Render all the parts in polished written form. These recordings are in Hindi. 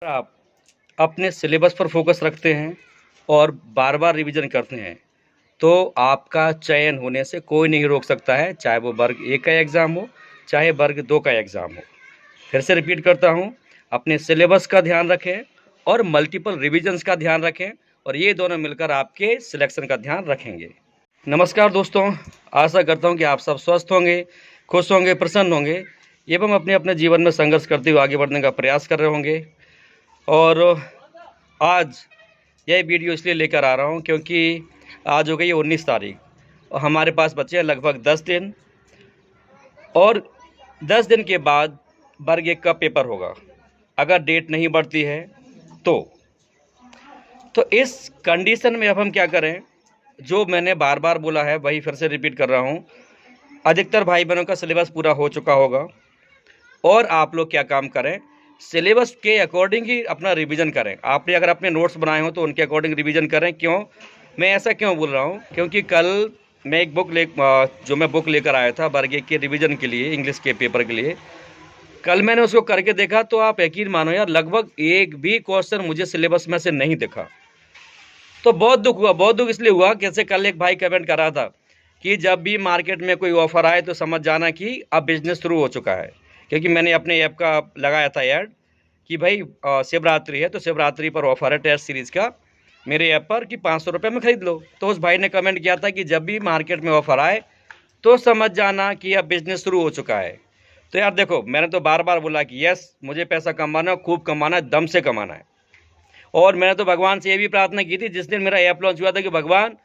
आप अपने सिलेबस पर फोकस रखते हैं और बार बार रिवीजन करते हैं तो आपका चयन होने से कोई नहीं रोक सकता है, चाहे वो वर्ग 1 का एग्ज़ाम हो, चाहे वर्ग 2 का एग्ज़ाम हो। फिर से रिपीट करता हूँ, अपने सिलेबस का ध्यान रखें और मल्टीपल रिविजन्स का ध्यान रखें और ये दोनों मिलकर आपके सिलेक्शन का ध्यान रखेंगे। नमस्कार दोस्तों, आशा करता हूँ कि आप सब स्वस्थ होंगे, खुश होंगे, प्रसन्न होंगे एवं अपने अपने जीवन में संघर्ष करते हुए आगे बढ़ने का प्रयास कर रहे होंगे। और आज यह वीडियो इसलिए लेकर आ रहा हूँ क्योंकि आज हो गई है 19 तारीख और हमारे पास बचे हैं लगभग 10 दिन और 10 दिन के बाद वर्ग 1 का पेपर होगा। अगर डेट नहीं बढ़ती है तो इस कंडीशन में अब हम क्या करें? जो मैंने बार बार बोला है वही फिर से रिपीट कर रहा हूँ। अधिकतर भाई बहनों का सिलेबस पूरा हो चुका होगा और आप लोग क्या काम करें, सिलेबस के अकॉर्डिंग ही अपना रिवीजन करें। आपने अगर अपने नोट्स बनाए हो तो उनके अकॉर्डिंग रिवीजन करें। क्यों मैं ऐसा क्यों बोल रहा हूँ? क्योंकि कल मैं एक बुक लेकर आया था वर्ग 1 के रिवीजन के लिए, इंग्लिश के पेपर के लिए। कल मैंने उसको करके देखा तो आप यकीन मानो यार, लगभग एक भी क्वेश्चन मुझे सिलेबस में से नहीं दिखा। तो बहुत दुख हुआ। बहुत दुख इसलिए हुआ, कैसे कल एक भाई कमेंट कर रहा था कि जब भी मार्केट में कोई ऑफ़र आए तो समझ जाना कि अब बिजनेस शुरू हो चुका है। क्योंकि मैंने अपने ऐप का लगाया था ऐड कि भाई शिवरात्रि है तो शिवरात्रि पर ऑफ़र है टेस्ट सीरीज़ का मेरे ऐप पर कि 500 रुपये में ख़रीद लो। तो उस भाई ने कमेंट किया था कि जब भी मार्केट में ऑफ़र आए तो समझ जाना कि अब बिज़नेस शुरू हो चुका है। तो यार देखो, मैंने तो बार बार बोला कि यस, मुझे पैसा कमाना, खूब कमाना है, दम से कमाना है। और मैंने तो भगवान से ये भी प्रार्थना की थी जिस दिन मेरा ऐप लॉन्च हुआ था कि भगवान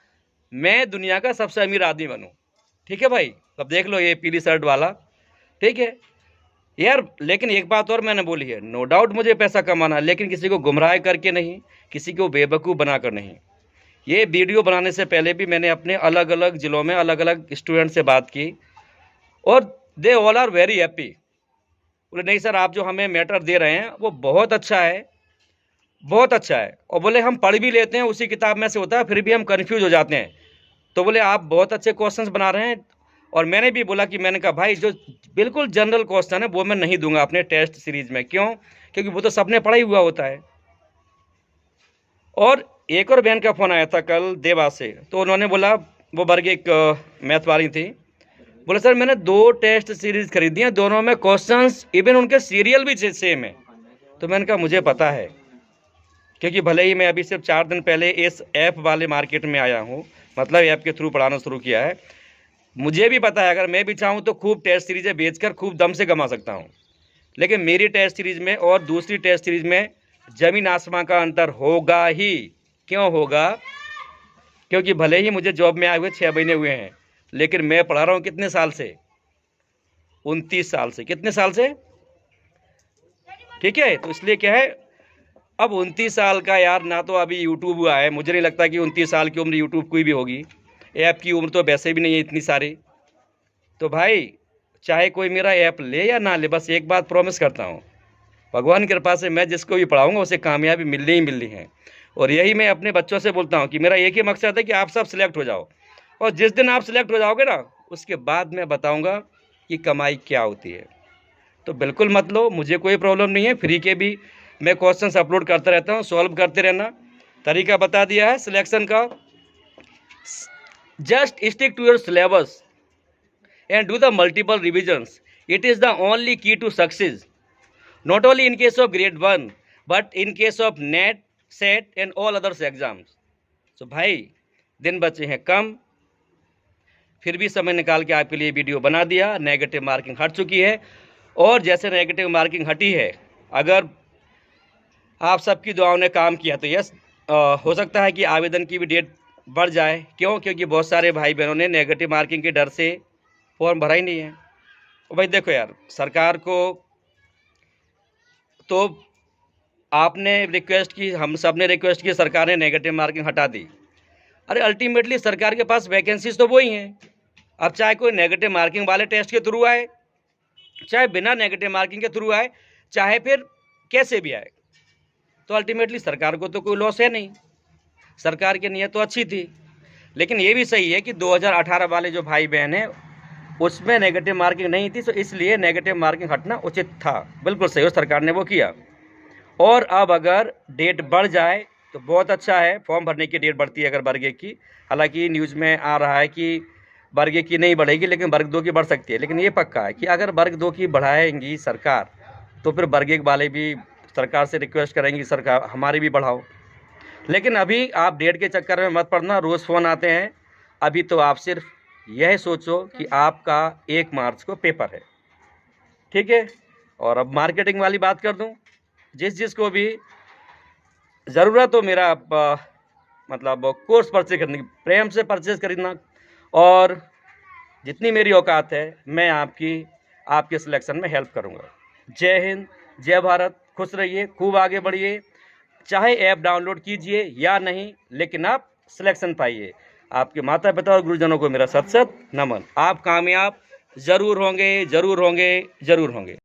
मैं दुनिया का सबसे अमीर आदमी बनूँ। ठीक है भाई, अब देख लो ये पीली शर्ट वाला, ठीक है यार। लेकिन एक बात और मैंने बोली है, नो डाउट मुझे पैसा कमाना, लेकिन किसी को गुमराह करके नहीं, किसी को बेवकूफ़ बनाकर नहीं। ये वीडियो बनाने से पहले भी मैंने अपने अलग अलग ज़िलों में अलग अलग स्टूडेंट से बात की और they all are very happy. बोले नहीं सर, आप जो हमें मैटर दे रहे हैं वो बहुत अच्छा है, बहुत अच्छा है। और बोले हम पढ़ भी लेते हैं, उसी किताब में से होता है, फिर भी हम कन्फ्यूज़ हो जाते हैं। तो बोले आप बहुत अच्छे क्वेश्चंस बना रहे हैं। और मैंने भी बोला कि मैंने कहा भाई जो बिल्कुल जनरल क्वेश्चन है वो मैं नहीं दूंगा अपने टेस्ट सीरीज में। क्यों? क्योंकि वो तो सबने पढ़ा ही हुआ होता है। और एक और बहन का फ़ोन आया था कल देवा से, तो उन्होंने बोला, वो वर्ग 1 मैथ वाली थी, बोले सर मैंने 2 टेस्ट सीरीज़ खरीदी हैं, दोनों में क्वेश्चंस इवन उनके सीरियल भी सेम है। तो मैंने कहा मुझे पता है, क्योंकि भले ही मैं अभी सिर्फ 4 दिन पहले इस ऐप वाले मार्केट में आया हूँ, मतलब ऐप के थ्रू पढ़ाना शुरू किया है, मुझे भी पता है अगर मैं भी चाहूँ तो खूब टेस्ट सीरीज़ें बेचकर खूब दम से कमा सकता हूँ। लेकिन मेरी टेस्ट सीरीज़ में और दूसरी टेस्ट सीरीज़ में ज़मीन आसमां का अंतर होगा ही। क्यों होगा? क्योंकि भले ही मुझे जॉब में आए हुए 6 महीने हुए हैं, लेकिन मैं पढ़ा रहा हूँ कितने साल से? 29 साल से। कितने साल से? ठीक है, तो इसलिए क्या है, अब 29 साल का यार ना तो अभी यूट्यूब हुआ है, मुझे नहीं लगता कि 29 साल की उम्र यूट्यूब कोई भी होगी। ऐप की उम्र तो वैसे भी नहीं है इतनी सारी। तो भाई चाहे कोई मेरा ऐप ले या ना ले, बस एक बात प्रॉमिस करता हूँ, भगवान की कृपा से मैं जिसको भी पढ़ाऊँगा उसे कामयाबी मिलनी ही मिलनी है। और यही मैं अपने बच्चों से बोलता हूँ कि मेरा एक ही मकसद है कि आप सब सिलेक्ट हो जाओ। और जिस दिन आप सिलेक्ट हो जाओगे ना, उसके बाद मैं बताऊँगा कि कमाई क्या होती है। तो बिल्कुल मत लो, मुझे कोई प्रॉब्लम नहीं है। फ्री के भी मैं क्वेश्चंस अपलोड करता रहता हूँ, सॉल्व करते रहना। तरीका बता दिया है सिलेक्शन का। Just stick to your syllabus and do the multiple revisions. It is the only key to success, not only in case of grade 1 but in case of NET, SET and all others exams. So भाई दिन बचे हैं कम, फिर भी समय निकाल के आपके लिए वीडियो बना दिया। नेगेटिव मार्किंग हट चुकी है और जैसे नेगेटिव मार्किंग हटी है, अगर आप सबकी दुआओं ने काम किया तो यस, हो सकता है कि आवेदन की भी डेट बढ़ जाए। क्यों? क्योंकि बहुत सारे भाई बहनों ने नेगेटिव मार्किंग के डर से फॉर्म भरा ही नहीं है। और भाई देखो यार, सरकार को तो आपने रिक्वेस्ट की, हम सब ने रिक्वेस्ट की, सरकार ने नेगेटिव मार्किंग हटा दी। अरे अल्टीमेटली सरकार के पास वैकेंसीज तो वही हैं। अब चाहे कोई नेगेटिव मार्किंग वाले टेस्ट के थ्रू आए, चाहे बिना नेगेटिव मार्किंग के थ्रू आए, चाहे फिर कैसे भी आए, तो अल्टीमेटली सरकार को तो कोई लॉस है नहीं। सरकार की नीयत तो अच्छी थी। लेकिन ये भी सही है कि 2018 वाले जो भाई बहन हैं उसमें नेगेटिव मार्किंग नहीं थी, तो इसलिए नेगेटिव मार्किंग हटना उचित था। बिल्कुल सही हो, सरकार ने वो किया। और अब अगर डेट बढ़ जाए तो बहुत अच्छा है, फॉर्म भरने की डेट बढ़ती है अगर वर्ग 1 की। हालांकि न्यूज़ में आ रहा है कि वर्ग 1 की नहीं बढ़ेगी, लेकिन वर्ग 2 की बढ़ सकती है। लेकिन ये पक्का है कि अगर वर्ग 2 की बढ़ाएंगी सरकार, तो फिर वर्ग 1 वाले भी सरकार से रिक्वेस्ट करेंगी, सरकार हमारी भी बढ़ाओ। लेकिन अभी आप डेट के चक्कर में मत पड़ना, रोज़ फ़ोन आते हैं। अभी तो आप सिर्फ यह सोचो कि आपका 1 मार्च को पेपर है, ठीक है। और अब मार्केटिंग वाली बात कर दूं, जिसको भी ज़रूरत हो मेरा मतलब कोर्स परचेज करने की, प्रेम से परचेज खरीदना, और जितनी मेरी औकात है मैं आपके सिलेक्शन में हेल्प करूंगा। जय हिंद, जय भारत, खुश रहिए, खूब आगे बढ़िए। चाहे ऐप डाउनलोड कीजिए या नहीं, लेकिन आप सिलेक्शन पाइए। आपके माता पिता और गुरुजनों को मेरा सत सत नमन। आप कामयाब ज़रूर होंगे, ज़रूर होंगे, ज़रूर होंगे।